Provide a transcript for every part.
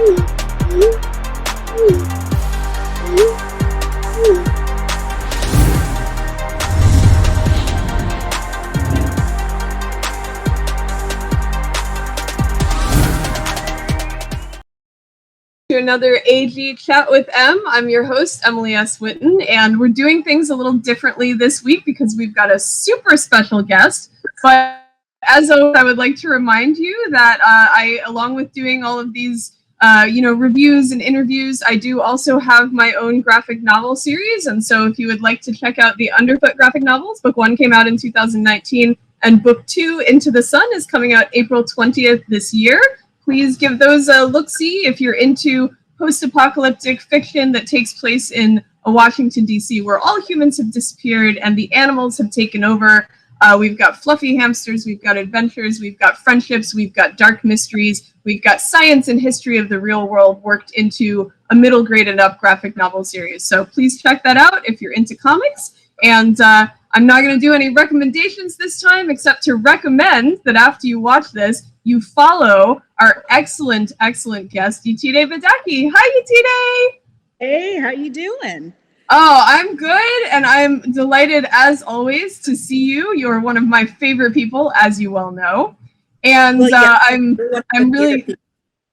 To another AG Chat with M. I'm your host, Emily S. Whitten, and we're doing things a little differently this week because we've got a super special guest. But as always, I would like to remind you that I, along with doing all of these, reviews and interviews, I do also have my own graphic novel series. And so if you would like to check out the Underfoot graphic novels, book 1 came out in 2019, and book 2, Into the Sun, is coming out April 20th this year. Please give those a look-see if you're into post-apocalyptic fiction that takes place in Washington, D.C., where all humans have disappeared and the animals have taken over. We've got fluffy hamsters, we've got adventures, we've got friendships, we've got dark mysteries, we've got science and history of the real world worked into a middle grade and up graphic novel series. So please check that out if you're into comics. And I'm not going to do any recommendations this time, except to recommend that after you watch this, you follow our excellent, excellent guest, Yetide Badaki. Hi, Yetide! Hey, how you doing? Oh, I'm good, and I'm delighted, as always, to see you. You're one of my favorite people, as you well know. And Well, yeah, I'm really...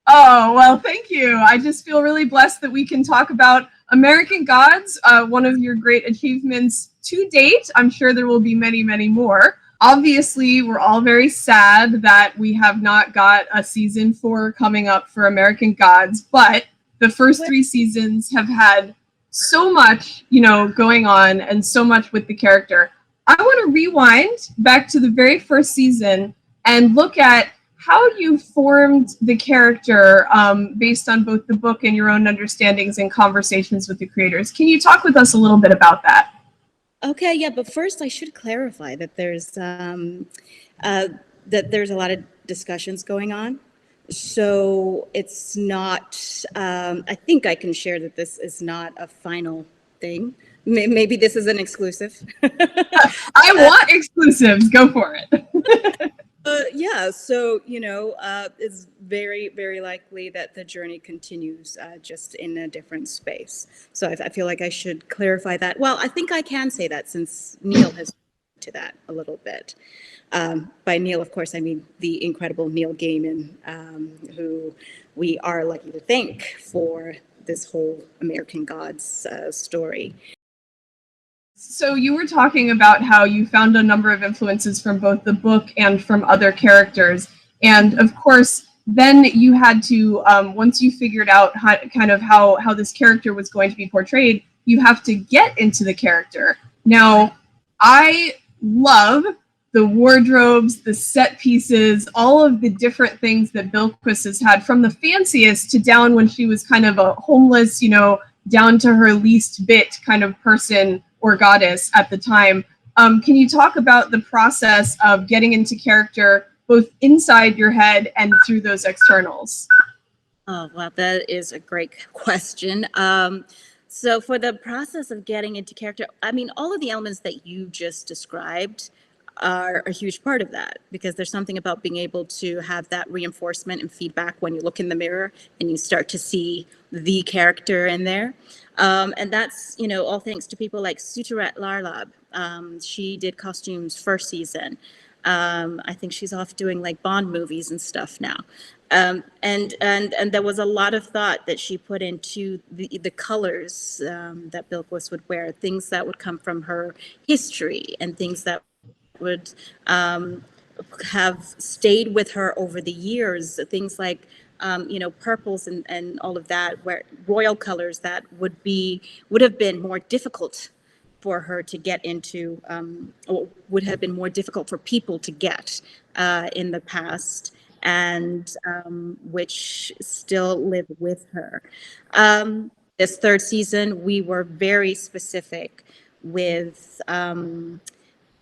Oh, well, thank you. I just feel really blessed that we can talk about American Gods, one of your great achievements to date. I'm sure there will be many, many more. Obviously, we're all very sad that we have not got a season 4 coming up for American Gods, but the first 3 seasons have had so much, going on and so much with the character. I want to rewind back to the very first season and look at how you formed the character based on both the book and your own understandings and conversations with the creators. Can you talk with us a little bit about that? Okay, yeah, but first I should clarify that there's a lot of discussions going on. So it's not, I think I can share that this is not a final thing. Maybe this is an exclusive. I want exclusives. Go for it. Yeah, so, it's very, very likely that the journey continues just in a different space. So I feel like I should clarify that. Well, I think I can say that since Neil has to that a little bit. By Neil, of course, I mean the incredible Neil Gaiman, who we are lucky to thank for this whole American Gods story. So you were talking about how you found a number of influences from both the book and from other characters. And of course, then you had to, once you figured out how this character was going to be portrayed, you have to get into the character. Now, I love the wardrobes, the set pieces, all of the different things that Bilquis has had, from the fanciest to down when she was kind of a homeless, down to her least bit kind of person or goddess at the time. Can you talk about the process of getting into character, both inside your head and through those externals? Oh, well, that is a great question. So for the process of getting into character, I mean, all of the elements that you just described are a huge part of that, because there's something about being able to have that reinforcement and feedback when you look in the mirror and you start to see the character in there. And that's, all thanks to people like Suturat Larlab. She did costumes first season. I think she's off doing like Bond movies and stuff now. And there was a lot of thought that she put into the colors that Bilquis would wear, things that would come from her history and things that would have stayed with her over the years, things like purples and all of that, where royal colors that would have been more difficult for her to get into, or would have been more difficult for people to get in the past, and which still live with her. This third season, we were very specific with Charlene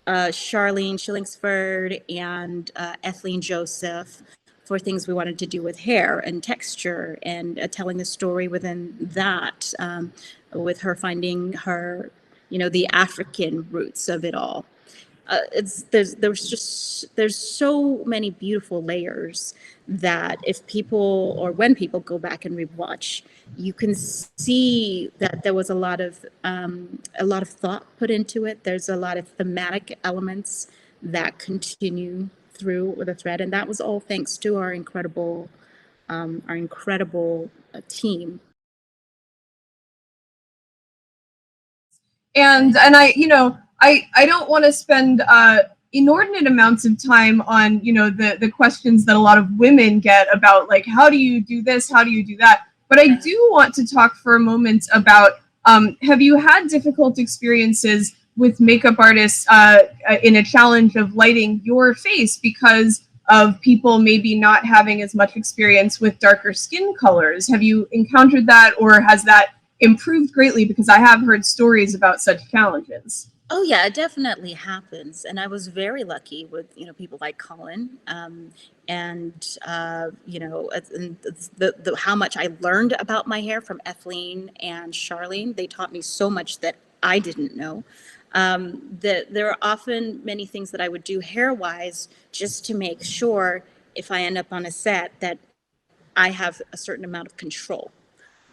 Shillingsford and Ethline Joseph for things we wanted to do with hair and texture, and telling the story within that, with her finding her, the African roots of it all. there's so many beautiful layers that if people, or when people go back and rewatch, you can see that there was a lot of thought put into it. There's a lot of thematic elements that continue through the thread, and that was all thanks to our incredible team. And I don't want to spend inordinate amounts of time on the questions that a lot of women get about, like, how do you do this, how do you do that, but I do want to talk for a moment about have you had difficult experiences with makeup artists in a challenge of lighting your face because of people maybe not having as much experience with darker skin colors? Have you encountered that, or has that improved greatly? Because I have heard stories about such challenges. Oh yeah, it definitely happens, and I was very lucky with people like Colin, and and the how much I learned about my hair from Ethelene and Charlene. They taught me so much that I didn't know. That there are often many things that I would do hair wise just to make sure if I end up on a set that I have a certain amount of control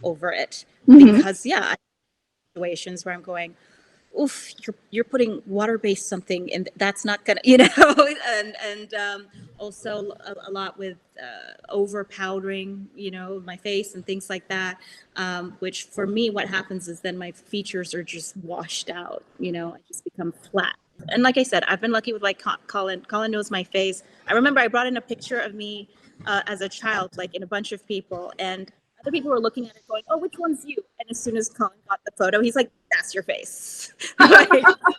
over it, because I have situations where I'm going, oof, you're putting water-based something, and that's not gonna, and also a lot with over powdering, my face and things like that. Which for me, what happens is then my features are just washed out. I just become flat. And like I said, I've been lucky with like Colin. Colin knows my face. I remember I brought in a picture of me as a child, like in a bunch of people, and other people were looking at it going, oh, which one's you? And as soon as Colin got the photo, he's like, that's your face. Like,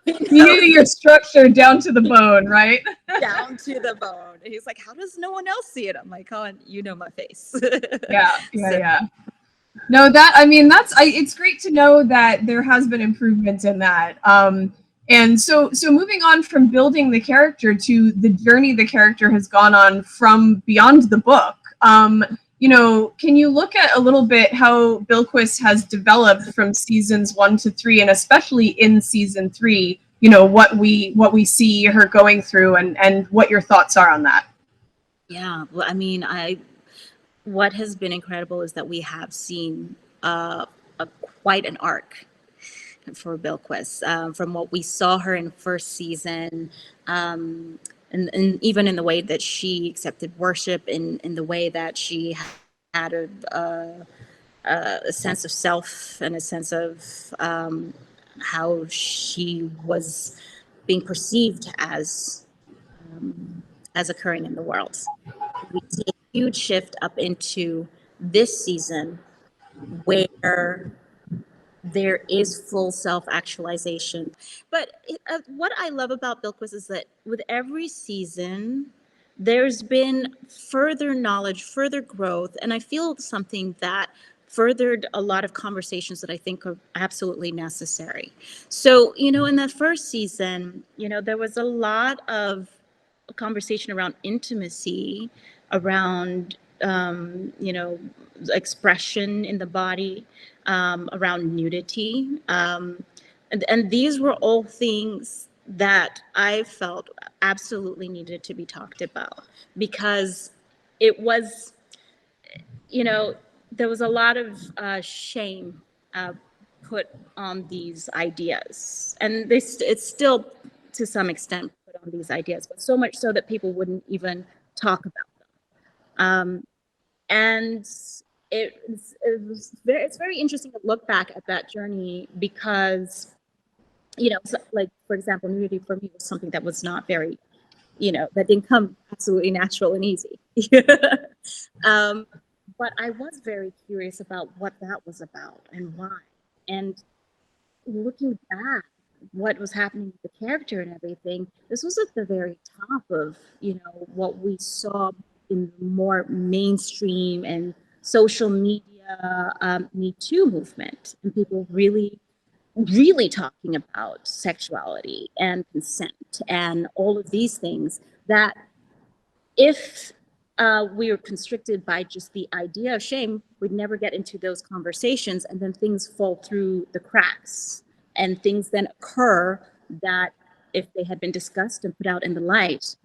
You knew your structure down to the bone, right? Down to the bone. And he's like, how does no one else see it? I'm like, Colin, you know my face. Yeah. No, it's great to know that there has been improvements in that. And so moving on from building the character to the journey the character has gone on from beyond the book, can you look at a little bit how Bilquis has developed from seasons 1 to 3, and especially in season 3, what we see her going through, and what your thoughts are on that? Yeah, well, I mean, what has been incredible is that we have seen quite an arc for Bilquis, from what we saw her in first season, and even in the way that she accepted worship, in the way that she had a sense of self and a sense of how she was being perceived as occurring in the world. We see a huge shift up into this season where there is full self-actualization. But what I love about Bilquis is that with every season, there's been further knowledge, further growth, and I feel something that furthered a lot of conversations that I think are absolutely necessary. So, in the first season, there was a lot of conversation around intimacy, around expression in the body, around nudity, and these were all things that I felt absolutely needed to be talked about, because it was, there was a lot of shame put on these ideas, and it's still to some extent put on these ideas, but so much so that people wouldn't even talk about them. And it's very interesting to look back at that journey, because like, for example, nudity for me was something that was not very, that didn't come absolutely natural and easy. But I was very curious about what that was about and why. And looking back, what was happening with the character and everything, this was at the very top of, what we saw in the more mainstream and social media Me Too movement, and people really, really talking about sexuality and consent and all of these things, that if we were constricted by just the idea of shame, we'd never get into those conversations, and then things fall through the cracks, and things then occur that if they had been discussed and put out in the light,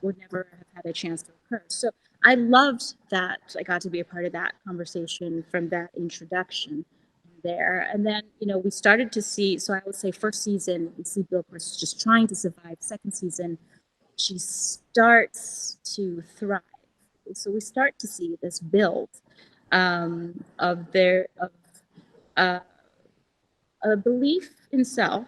would never have had a chance to occur. So I loved that I got to be a part of that conversation from that introduction there. And then, we started to see, so I would say first season, we see Bilquis just trying to survive. Second season, she starts to thrive. So we start to see this build of a belief in self,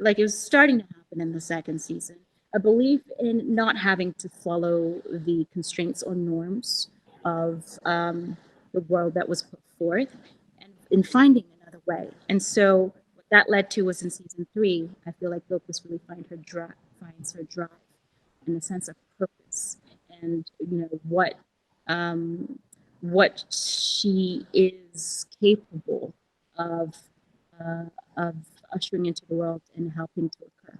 like it was starting to happen in the second season, a belief in not having to follow the constraints or norms of the world that was put forth, and in finding another way. And so what that led to was in season 3, I feel like Bilquis really finds her drive and a sense of purpose, and what she is capable of of ushering into the world and helping to occur.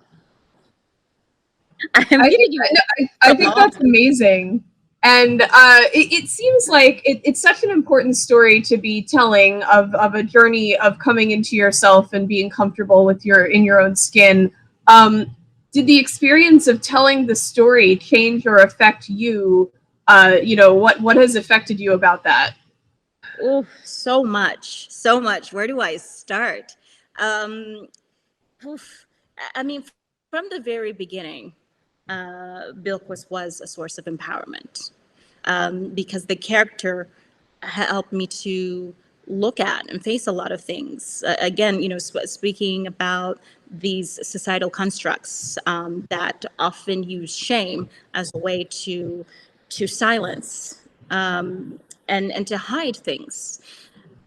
I think that's amazing. And it seems like it's such an important story to be telling of a journey of coming into yourself and being comfortable with in your own skin. Did the experience of telling the story change or affect you? What has affected you about that? Oh, so much. Where do I start? I mean, from the very beginning, Bilquis was a source of empowerment, because the character helped me to look at and face a lot of things. Again, speaking about these societal constructs that often use shame as a way to silence and to hide things.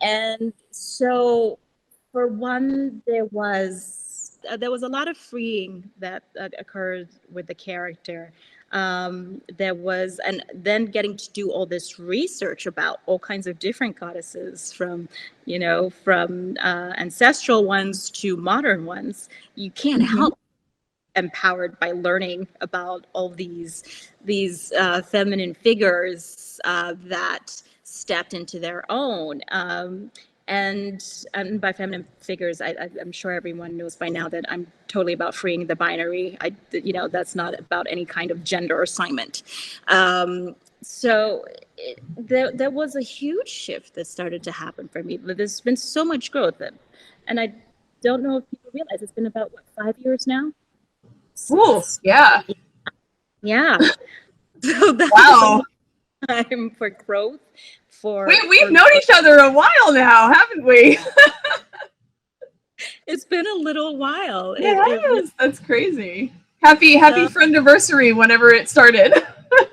And so, for one, there was a lot of freeing that occurred with the character. There was, and then getting to do all this research about all kinds of different goddesses, from ancestral ones to modern ones. You can't help empowered by learning about all these feminine figures that stepped into their own. And by feminine figures, I'm sure everyone knows by now that I'm totally about freeing the binary. That's not about any kind of gender assignment. So there was a huge shift that started to happen for me. There's been so much growth, and I don't know if people realize it's been about 5 years now. Cool. Yeah. Yeah. So that's wow. Time for growth. We've known each other a while now, haven't we? It's been a little while. Yes, that's crazy. Happy friendiversary whenever it started.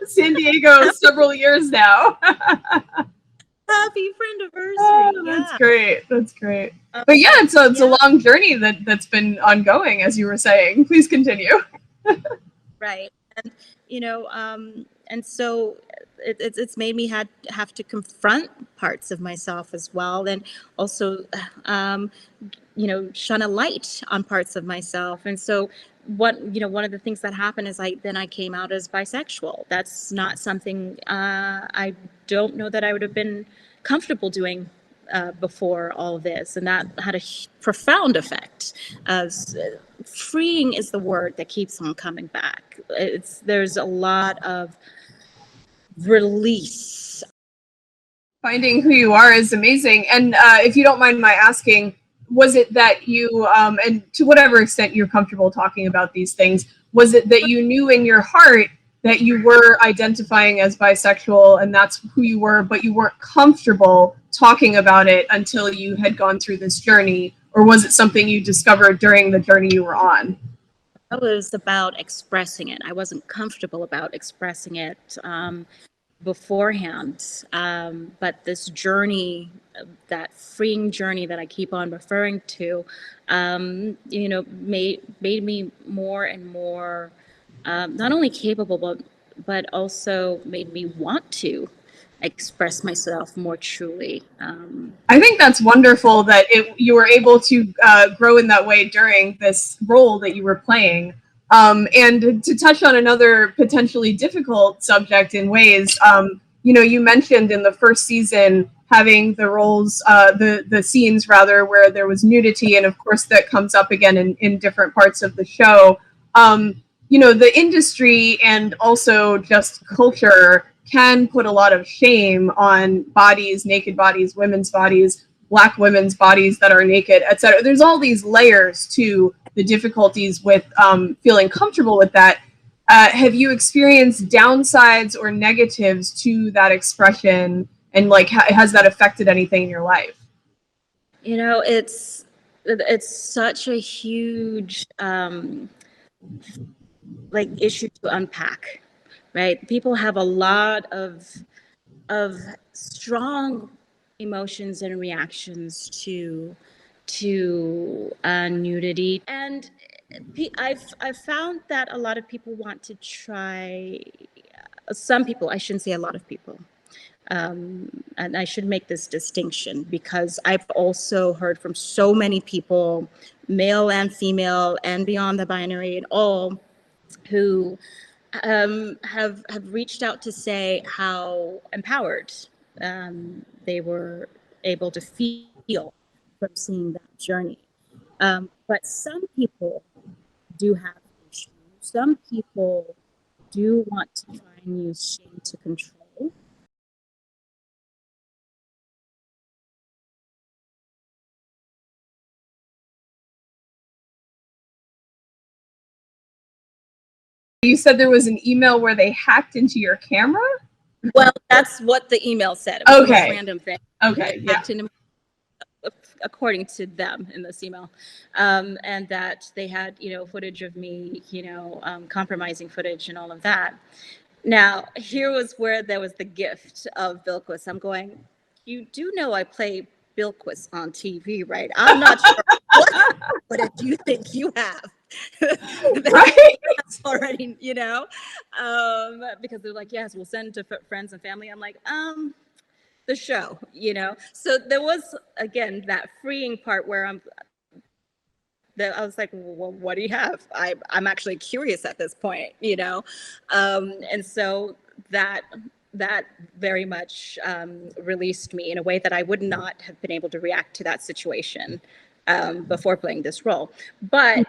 San Diego, several years now. Happy friendiversary. Oh, that's great. That's great. But yeah, it's a long journey that's been ongoing, as you were saying. Please continue. Right. And and so it's made me have to confront parts of myself as well, and also shine a light on parts of myself. And so one of the things that happened is I came out as bisexual. That's not something I don't know that I would have been comfortable doing before all this, and that had a profound effect. Freeing is the word that keeps on coming back. There's a lot of release. Finding who you are is amazing. And if you don't mind my asking, was it that you, and to whatever extent you're comfortable talking about these things, was it that you knew in your heart that you were identifying as bisexual and that's who you were, but you weren't comfortable talking about it until you had gone through this journey? Or was it something you discovered during the journey you were on? It was about expressing it. I wasn't comfortable about expressing it beforehand. But this journey, that freeing journey that I keep on referring to, made me more and more not only capable, but also made me want to express myself more truly. I think that's wonderful that you were able to grow in that way during this role that you were playing. And to touch on another potentially difficult subject in ways, you mentioned in the first season having the roles, the scenes rather, where there was nudity, and of course that comes up again in different parts of the show. The industry and also just culture can put a lot of shame on bodies, naked bodies, women's bodies, Black women's bodies that are naked, etc. There's all these layers to the difficulties with feeling comfortable with that. Have you experienced downsides or negatives to that expression, and has that affected anything in your life? It's such a huge issue to unpack, right? People have a lot of strong emotions and reactions to nudity, and I've found that a lot of people want to try. Some people, I shouldn't say a lot of people, and I should make this distinction because I've also heard from so many people, male and female and beyond the binary and all, who have reached out to say how empowered they were able to feel from seeing that journey. But some people do have issues. Some people do want to try and use shame to control. You said there was an email where they hacked into your camera? Well, that's what the email said. It was the most random thing. Okay, yeah. According to them in this email, and that they had, footage of me, compromising footage and all of that. Now, here was where there was the gift of Bilquis. I'm going, you do know I play Bilquis on TV, right? I'm not sure what did you think you have? Right? Already, because they're like, yes, we'll send to friends and family. I'm like, the show, So there was, again, that freeing part where I was like, well, what do you have? I'm actually curious at this point, and so that very much released me in a way that I would not have been able to react to that situation before playing this role. But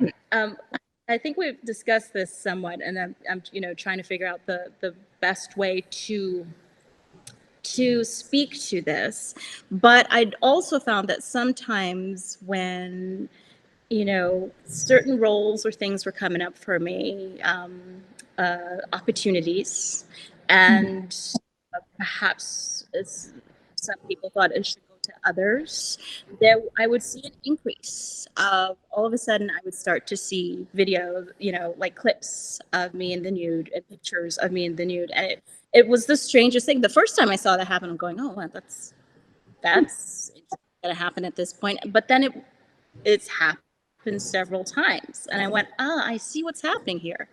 I think we've discussed this somewhat, and I'm trying to figure out the best way to speak to this. But I'd also found that sometimes when certain roles or things were coming up for me, opportunities, and perhaps some people thought it should go to others, there I would see an increase of, all of a sudden I would start to see videos, like clips of me in the nude and pictures of me in the nude, and it was the strangest thing. The first time I saw that happen, I'm going, oh, well, that's going to happen at this point. But then it's happened several times, and I went, I see what's happening here.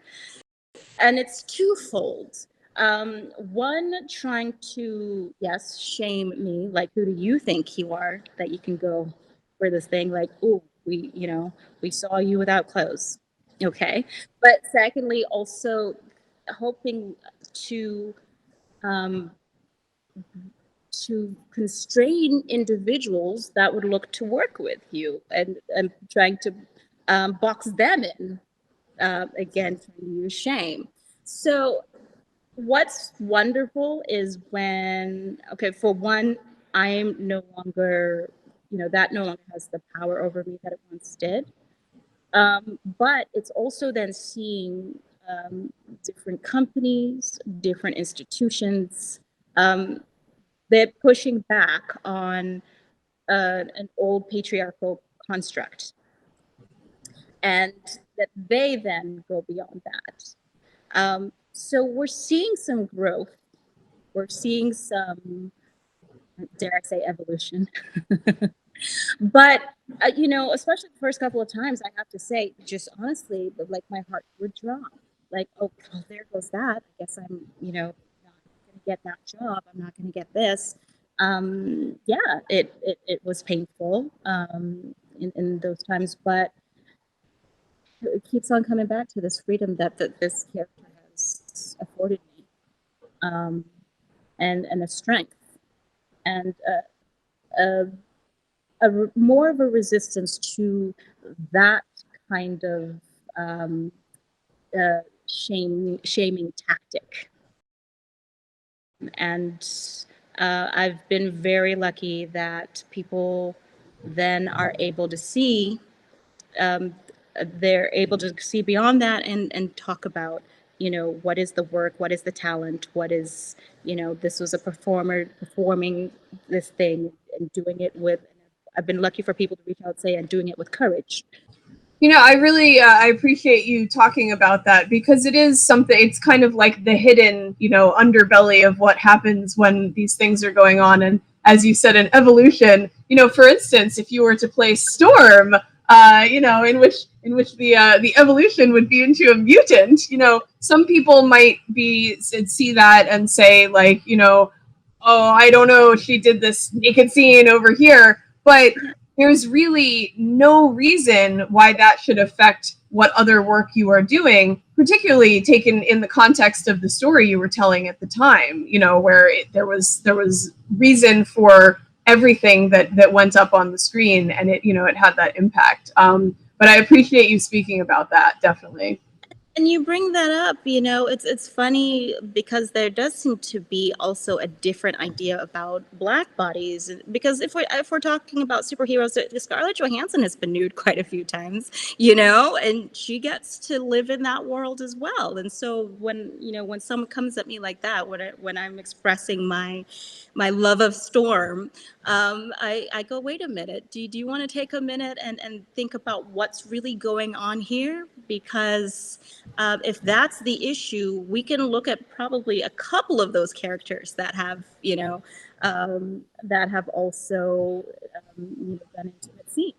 And it's twofold. One, trying to, yes, shame me, like, who do you think you are that you can go for this thing? Like, oh, we saw you without clothes. Okay. But secondly, also hoping to constrain individuals that would look to work with you, and trying to box them in, again, trying to use shame. So what's wonderful is when, okay, for one, I'm no longer, that no longer has the power over me that it once did. But it's also then seeing different companies, different institutions, they're pushing back on an old patriarchal construct, and that they then go beyond that. So we're seeing some growth. We're seeing some, dare I say, evolution. But, especially the first couple of times, I have to say, just honestly, like, my heart would drop. Like, oh, well, there goes that. I guess I'm, not going to get that job. I'm not going to get this. Yeah, it was painful in those times, but it keeps on coming back to this freedom that this character has afforded me, and a strength, and more of a resistance to that kind of shaming tactic. And I've been very lucky that people then are able to see, um, they're able to see beyond that and talk about, what is the work, what is the talent, what is, this was a performer performing this thing and doing it with, I've been lucky for people to reach out and say, and doing it with courage. I really I appreciate you talking about that, because it is something. It's kind of like the hidden, underbelly of what happens when these things are going on. And as you said, an evolution. For instance, if you were to play Storm, in which the evolution would be into a mutant. Some people might see that and say, like, oh, I don't know, she did this naked scene over here, but there's really no reason why that should affect what other work you are doing, particularly taken in the context of the story you were telling at the time, where there was reason for everything that went up on the screen, and it had that impact. But I appreciate you speaking about that, definitely. And you bring that up, it's funny because there does seem to be also a different idea about Black bodies. Because if we're talking about superheroes, Scarlett Johansson has been nude quite a few times, and she gets to live in that world as well. And so when someone comes at me like that, when I'm expressing my love of Storm, I go, wait a minute, do you want to take a minute and think about what's really going on here? Because if that's the issue, we can look at probably a couple of those characters that have, also done intimate scenes.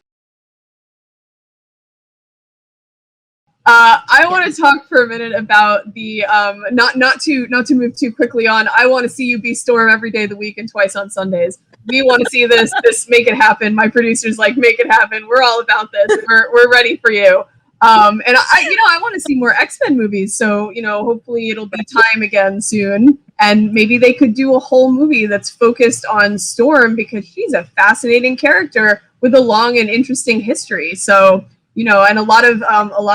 I want to talk for a minute about the not to move too quickly on. I want to see you be Storm every day of the week and twice on Sundays. We want to see this make it happen. My producers like, make it happen. We're all about this. We're ready for you. And I want to see more X-Men movies. So hopefully it'll be time again soon, and maybe they could do a whole movie that's focused on Storm, because she's a fascinating character with a long and interesting history. So and a lot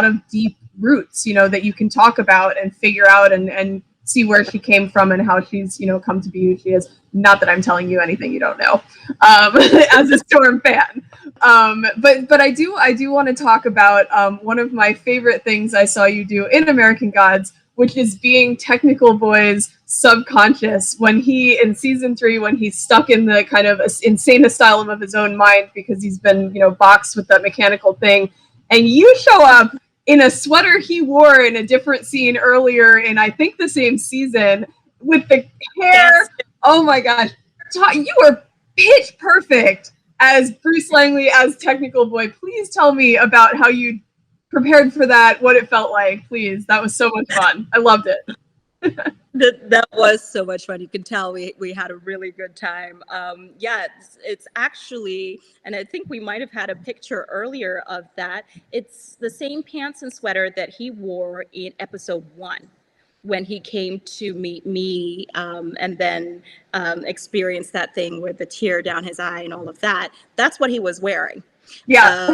of deep roots, that you can talk about and figure out and see where she came from and how she's, come to be who she is. Not that I'm telling you anything you don't know, as a Storm fan. But I do want to talk about one of my favorite things I saw you do in American Gods, which is being Technical Boy's subconscious when he, in season 3, when he's stuck in the kind of insane asylum of his own mind because he's been, boxed with that mechanical thing. And you show up in a sweater he wore in a different scene earlier in, I think, the same season, with the hair. Yes. Oh my gosh. You were pitch perfect as Bruce Langley as Technical Boy. Please tell me about how you prepared for that, what it felt like, please. That was so much fun. I loved it. That was so much fun. You can tell we had a really good time. It's actually, and I think we might have had a picture earlier of that. It's the same pants and sweater that he wore in episode 1 when he came to meet me, and then experienced that thing with the tear down his eye and all of that. That's what he was wearing. Yeah.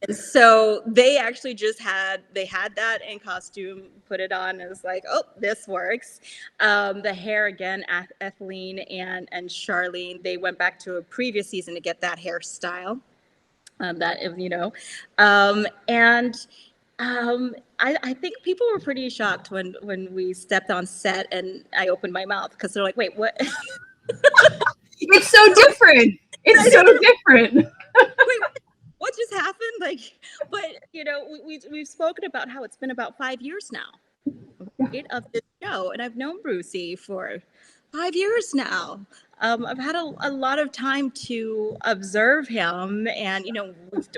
And so they actually they had that in costume, put it on, and it was like, oh, this works. The hair, again, Ethylene and Charlene, they went back to a previous season to get that hairstyle. And I think people were pretty shocked when we stepped on set and I opened my mouth, because they're like, wait, what? It's so different. It's so different. Wait, what just happened? But we've spoken about how it's been about 5 years now, right, of this show, and I've known Brucey for 5 years now. I've had a lot of time to observe him, and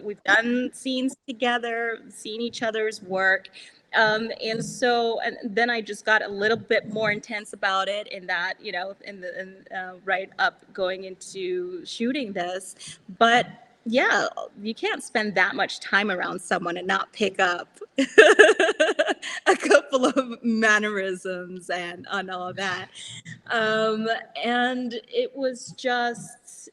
we've done scenes together, seen each other's work, and then I just got a little bit more intense about it in that, right up going into shooting this, but yeah, you can't spend that much time around someone and not pick up a couple of mannerisms and on all that. And it was just,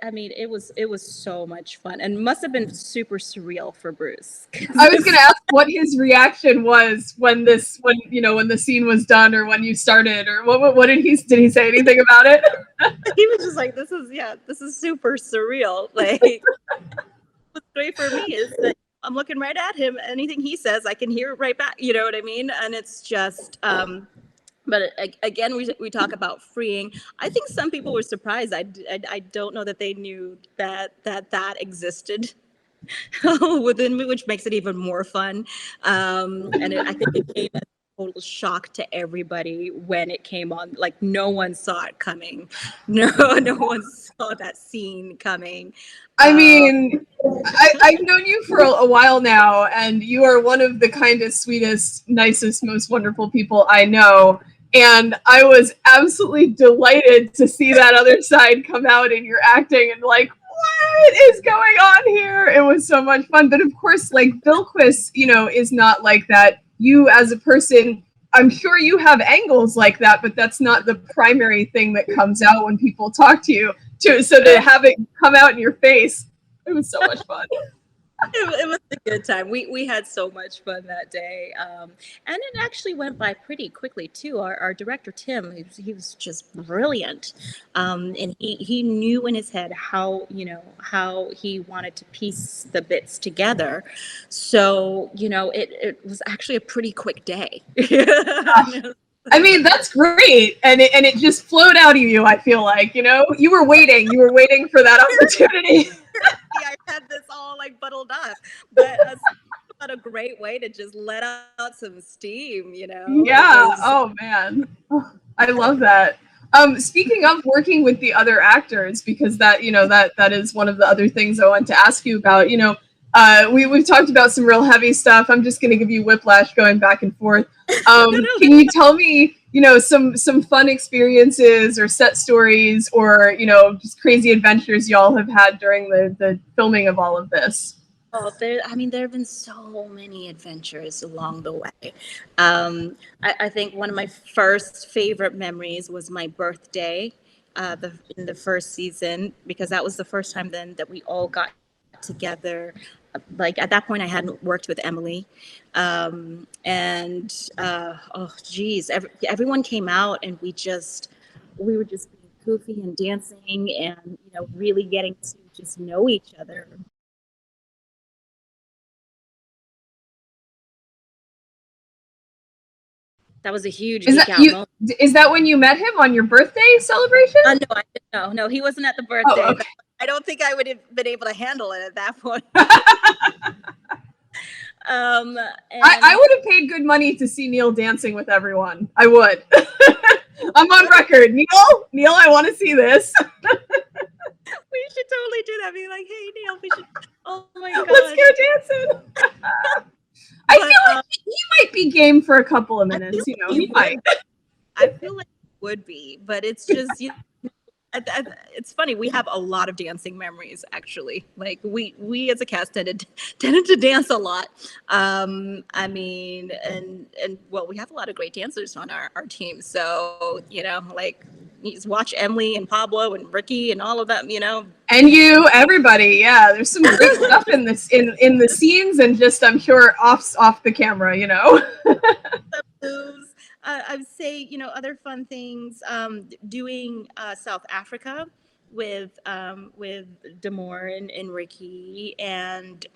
I mean, it was so much fun and must have been super surreal for Bruce. I was gonna ask what his reaction was when when the scene was done or when you started, or what did he say anything about it? He was just like, this is super surreal. Like, what's great for me is that I'm looking right at him. Anything he says, I can hear it right back. You know what I mean? And it's just, but again, we talk about freeing. I think some people were surprised. I don't know that they knew that existed within me, which makes it even more fun. I think it came as a total shock to everybody when it came on. Like, no one saw it coming. No one saw that scene coming. I mean, I've known you for a while now, and you are one of the kindest, sweetest, nicest, most wonderful people I know. And I was absolutely delighted to see that other side come out in your acting and like, what is going on here? It was so much fun. But of course, like Bilquis, is not like that. You as a person, I'm sure you have angles like that, but that's not the primary thing that comes out when people talk to you. So to have it come out in your face, it was so much fun. It was a good time. We had so much fun that day, and it actually went by pretty quickly too. Our director Tim, he was just brilliant, and he knew in his head how he wanted to piece the bits together. So it was actually a pretty quick day. I mean, that's great, and it just flowed out of you. I feel like you were waiting for that opportunity. I had this all like bottled up, but what a great way to just let out some steam. Yeah. Oh man, I love that. Speaking of working with the other actors, because that that is one of the other things I want to ask you about. We've talked about some real heavy stuff. I'm just going to give you whiplash going back and forth. Can you tell me, some fun experiences or set stories or, just crazy adventures y'all have had during the filming of all of this? Oh, there have been so many adventures along the way. I think one of my first favorite memories was my birthday in the first season, because that was the first time then that we all got together. Like, at that point, I hadn't worked with Emily. Oh, geez, everyone came out and we were just being goofy and dancing and, really getting to just know each other. That was a huge geek out moment. Is that when you met him on your birthday celebration? No, he wasn't at the birthday. Oh, okay. I don't think I would have been able to handle it at that point. I would have paid good money to see Neil dancing with everyone. I would. I'm on record. Neil, I want to see this. We should totally do that. Be like, hey, Neil, we should. Oh my god, let's go dancing. I feel like he might be game for a couple of minutes. He might. I feel like he would be, but it's just it's funny. We have a lot of dancing memories, actually. Like, we as a cast tended to dance a lot. I mean, and well, we have a lot of great dancers on our team. So like, you just watch Emily and Pablo and Ricky and all of them. And everybody. Yeah, there's some great stuff in this in the scenes, and just, I'm sure, off the camera. I would say, other fun things, doing South Africa with Damore and Ricky, and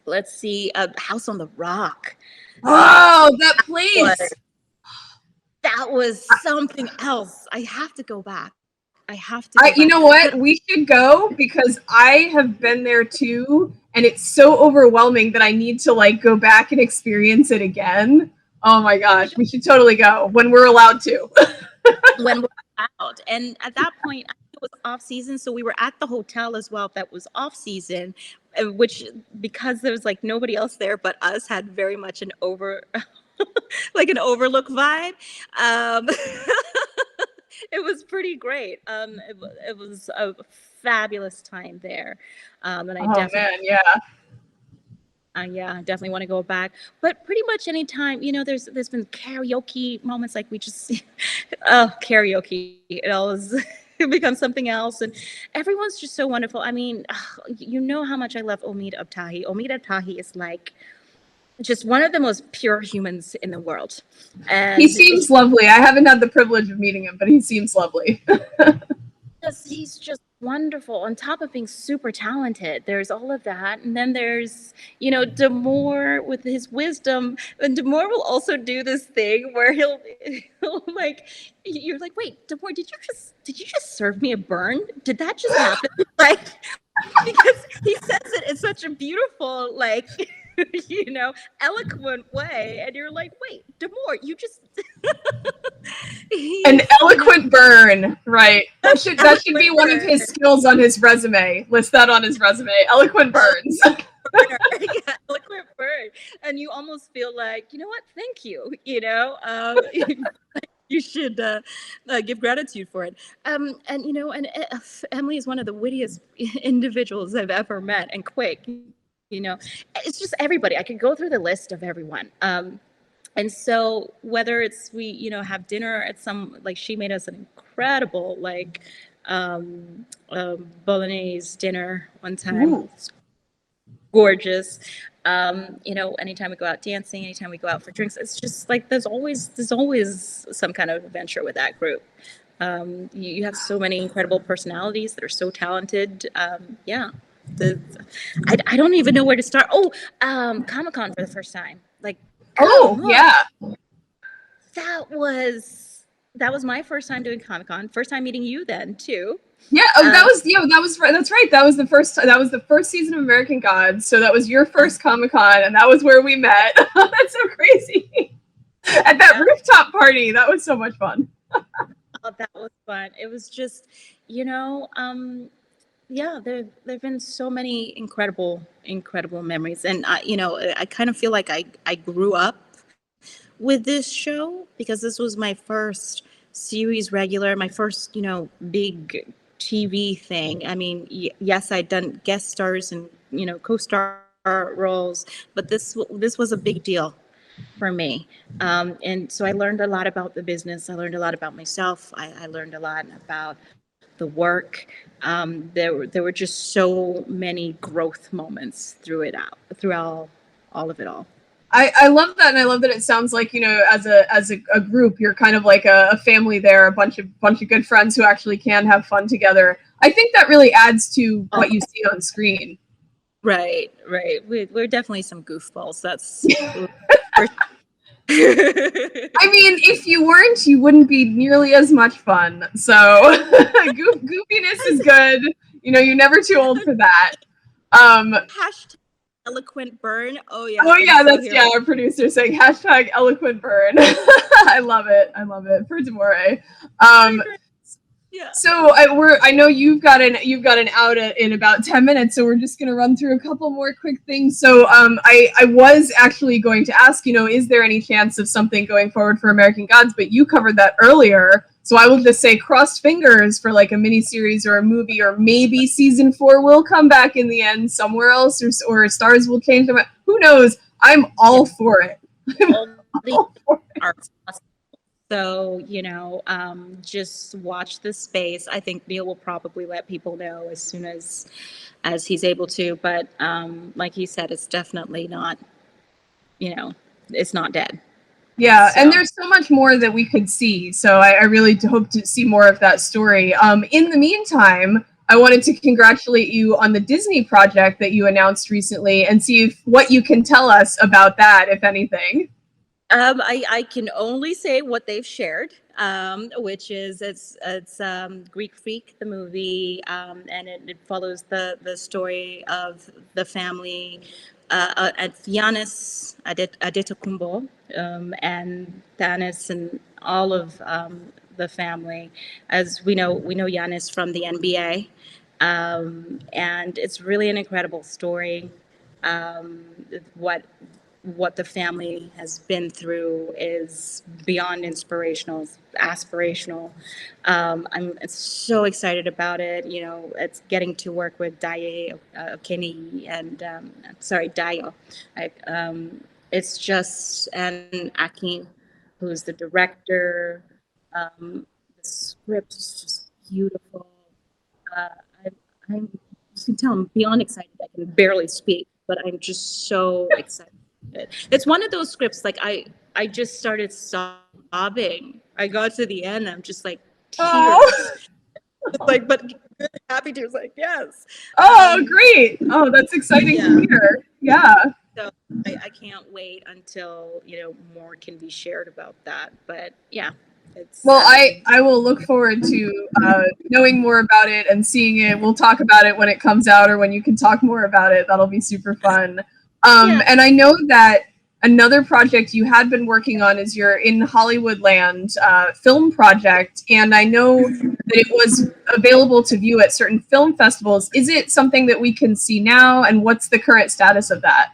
let's see, House on the Rock. Oh, that place! That was something else. I have to go back. You know what? We should go, because I have been there too, and it's so overwhelming that I need to go back and experience it again. Oh my gosh, we should totally go when we're allowed to. When we're allowed. And at that point, it was off season, so we were at the hotel as well that was off season, which, because there was nobody else there but us, had very much an an overlook vibe. It was pretty great. It was a fabulous time there, and I definitely. Man, yeah. Yeah, I definitely want to go back. But pretty much anytime, there's been karaoke moments like we just oh, karaoke. It always it becomes something else. And everyone's just so wonderful. I mean, you know how much I love Omid Abtahi. Omid Abtahi is like just one of the most pure humans in the world. He And seems lovely. I haven't had the privilege of meeting him, but he seems lovely. he's just wonderful. On top of being super talented, there's all of that, and then there's Damore with his wisdom, and Damore will also do this thing where he'll like you're like, wait, Damore, did you just serve me a burn? Did that just happen? Like, because he says it in such a beautiful, like, eloquent way, and you're like, wait, Damore, you just An he's eloquent burn, right? That should eloquent be one of his skills on his resume. List that on his resume. Eloquent burns. Yeah, eloquent burn. And you almost feel like, you know what? Thank you. You should give gratitude for it. And Emily is one of the wittiest individuals I've ever met, and quick. It's just everybody. I could go through the list of everyone. And so whether it's we, have dinner at some, like, she made us an incredible, like, bolognese dinner one time. Ooh. Gorgeous. Anytime we go out dancing, anytime we go out for drinks, it's just like there's always some kind of adventure with that group. You have so many incredible personalities that are so talented. Yeah. I don't even know where to start. Oh, Comic-Con for the first time. Like, Oh, yeah. that was my first time doing Comic-Con. First time meeting you then too. Yeah, that was right. That's right. That was the first season of American Gods. So that was your first Comic-Con, and that was where we met. That's so crazy. At that rooftop party, that was so much fun. Oh, that was fun. It was just, there've been so many incredible memories, and I kind of feel like I grew up with this show because this was my first series regular, my first big TV thing. I mean, yes, I'd done guest stars and co-star roles, but this was a big deal for me. And so I learned a lot about the business. I learned a lot about myself. I learned a lot about the work. There were just so many growth moments through all of it all. I love that, and I love that it sounds like, as a group, you're kind of like a family there, a bunch of good friends who actually can have fun together. I think that really adds to what you see on screen. Right. We're definitely some goofballs. That's. I mean, if you weren't, you wouldn't be nearly as much fun. So goofiness is good. You're never too old for that. Hashtag eloquent burn. Oh yeah. Oh yeah, our producer saying hashtag eloquent burn. I love it for Damore. Yeah. So I know you've got an out in about 10 minutes, so we're just gonna run through a couple more quick things. So I was actually going to ask, is there any chance of something going forward for American Gods? But you covered that earlier. So I will just say crossed fingers for like a miniseries or a movie, or maybe season 4 will come back in the end somewhere else, or stars will change them. Who knows? I'm all for it. All for it. So, just watch this space. I think Neil will probably let people know as soon as he's able to. But like he said, it's definitely not, it's not dead. Yeah, so. And there's so much more that we could see. So I really hope to see more of that story. In the meantime, I wanted to congratulate you on the Disney project that you announced recently and see what you can tell us about that, if anything. I can only say what they've shared, which is it's Greek Freak, the movie, and it follows the story of the family at Giannis Adetokounmpo, and Thanis and all of the family. As we know Giannis from the NBA, and it's really an incredible story. What what the family has been through is beyond inspirational, it's aspirational. I'm so excited about it. You know, it's getting to work with Daye Kenny and Dayo. I, it's just, and Akin, who's the director. The script is just beautiful. Uh, I'm, you can tell I'm beyond excited. I can barely speak, but I'm just so excited. It's one of those scripts, like I just started sobbing. I got to the end, I'm just like Oh, tears. Like, but good, happy tears, like, yes. oh, great. Oh, that's exciting to Yeah. hear. Yeah. So I can't wait until, you know, more can be shared about that. But yeah, it's Well, I will look forward to knowing more about it and seeing it. We'll talk about it when it comes out or when you can talk more about it. That'll be super fun. yeah. And I know that another project you had been working on is your In Hollywood Land film project, and I know that it was available to view at certain film festivals. Is it something that we can see now, and what's the current status of that?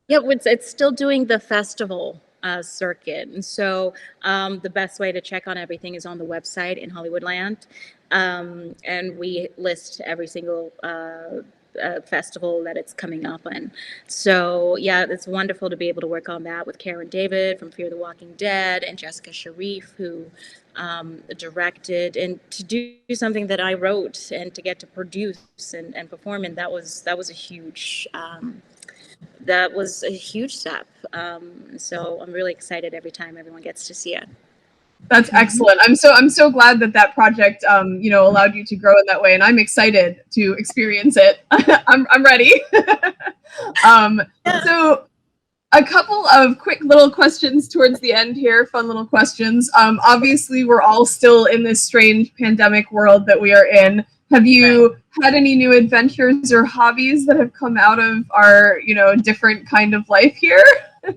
Yeah, it's still doing the festival circuit. And so the best way to check on everything is on the website in Hollywoodland. And we list every single festival that it's coming up in. So yeah, it's wonderful to be able to work on that with Karen David from Fear the Walking Dead and Jessica Sharif, who directed, and to do something that I wrote and to get to produce and perform. And that was a huge step. So I'm really excited every time everyone gets to see it. That's excellent. I'm so glad that that project allowed you to grow in that way, and I'm excited to experience it. I'm ready. um, so a couple of quick little questions towards the end here, fun little questions. Obviously, we're all still in this strange pandemic world that we are in. Have you had any new adventures or hobbies that have come out of our, different kind of life here?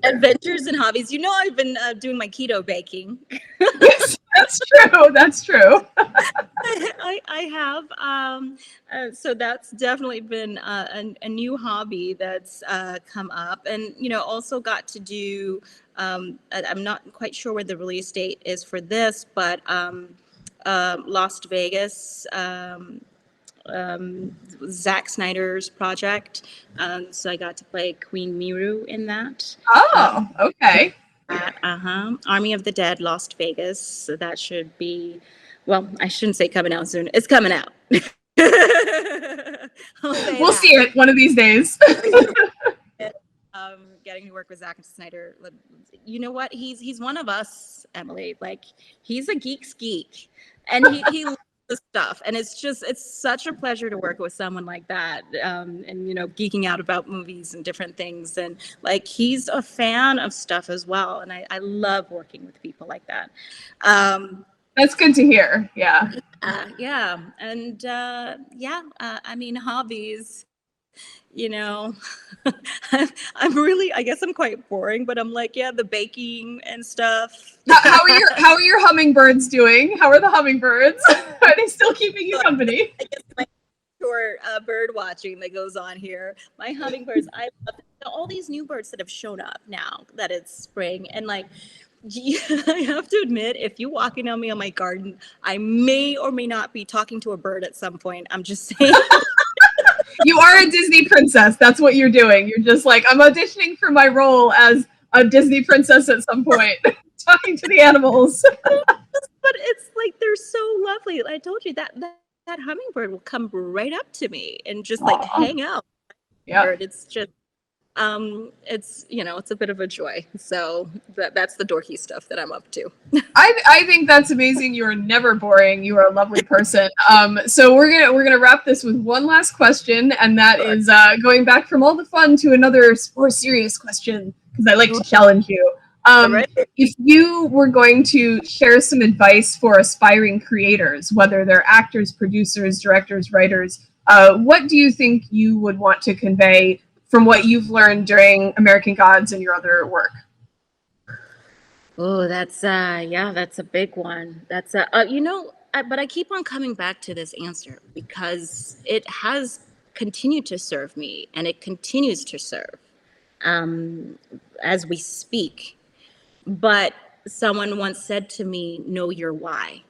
Adventures and hobbies. You know, I've been doing my keto baking. Yes, that's true. That's true. I have. So that's definitely been a new hobby that's come up, and you know, also got to do. I'm not quite sure where the release date is for this, but Las Vegas. Zack Snyder's project. So I got to play Queen Miru in that. Oh, okay. Army of the Dead, Lost Vegas. So that should be, well, I shouldn't say coming out soon. It's coming out. We'll see it one of these days. Getting to work with Zack Snyder, you know what? He's one of us, Emily. Like, he's a geek's geek, and he loves the stuff, and it's such a pleasure to work with someone like that, and you know, geeking out about movies and different things, and like, he's a fan of stuff as well, and I love working with people like that. That's good to hear. Yeah. Yeah, and I mean, hobbies. You know, I'm really, I guess I'm quite boring, but I'm like, yeah, the baking and stuff. How are your hummingbirds doing? How are the hummingbirds? Are they still keeping you company? I guess my short bird watching that goes on here. My hummingbirds, I love all these new birds that have shown up now that it's spring, and like, I have to admit, if you walking on me on my garden, I may or may not be talking to a bird at some point. I'm just saying. You are a Disney princess. That's what you're doing. You're just like, I'm auditioning for my role as a Disney princess at some point, talking to the animals. But it's like, they're so lovely. I told you that hummingbird will come right up to me and just like hang out. Yeah. It's just, it's, you know, it's a bit of a joy. So that's the dorky stuff that I'm up to. I think that's amazing. You are never boring. You are a lovely person. So we're gonna wrap this with one last question, and that is going back from all the fun to another more serious question, because I like to challenge you. If you were going to share some advice for aspiring creators, whether they're actors, producers, directors, writers, what do you think you would want to convey from what you've learned during American Gods and your other work? Oh, that's a big one. That's but I keep on coming back to this answer because it has continued to serve me, and it continues to serve. as we speak. But someone once said to me, know your why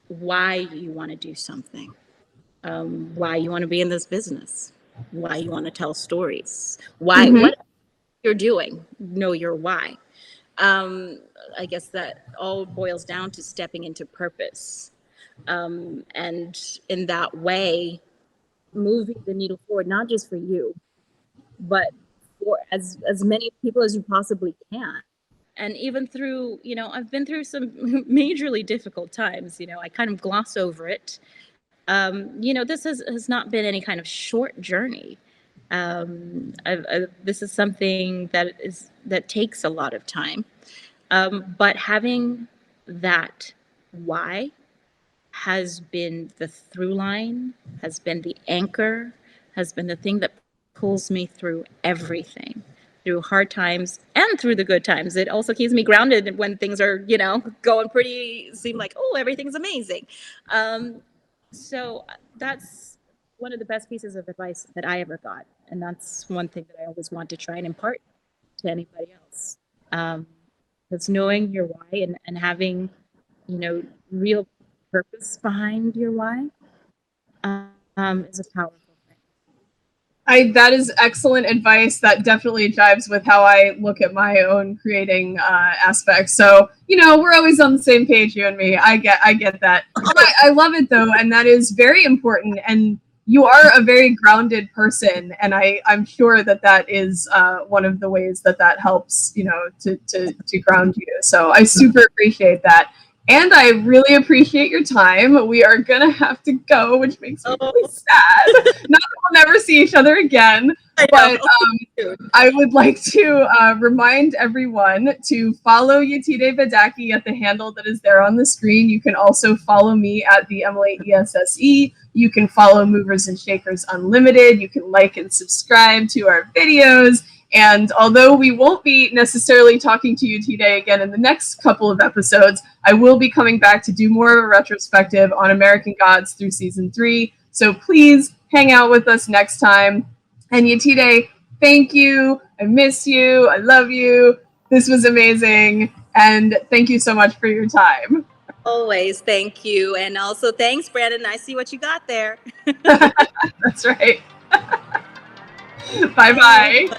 you want to do something, why you want to be in this business, why you want to tell stories, why, Mm-hmm. what you're doing, know your why. I guess that all boils down to stepping into purpose. And in that way, moving the needle forward, not just for you, but for as many people as you possibly can. And even through, I've been through some majorly difficult times. I kind of gloss over it. This has not been any kind of short journey. This is something that takes a lot of time. But having that why has been the through line, has been the anchor, has been the thing that pulls me through everything, through hard times and through the good times. It also keeps me grounded when things are, going seem like, oh, everything's amazing. So that's one of the best pieces of advice that I ever got. And that's one thing that I always want to try and impart to anybody else. It's knowing your why and having, real purpose behind your why is a powerful thing. That is excellent advice. That definitely jives with how I look at my own creating aspects. So, we're always on the same page, you and me. I get that. I love it though, and that is very important. And you are a very grounded person, and I'm sure that is one of the ways that helps, to ground you. So I super appreciate that. And I really appreciate your time. We are going to have to go, which makes me really sad. Not that we'll never see each other again. But I would like to remind everyone to follow Yetide Badaki at the handle that is there on the screen. You can also follow me at the Emily ESSE. You can follow Movers and Shakers Unlimited. You can like and subscribe to our videos. And although we won't be necessarily talking to you today again in the next couple of episodes, I will be coming back to do more of a retrospective on American Gods through season 3. So please hang out with us next time. And Yetide, thank you. I miss you. I love you. This was amazing. And thank you so much for your time. Always. Thank you. And also thanks, Brandon. I see what you got there. That's right. Bye-bye.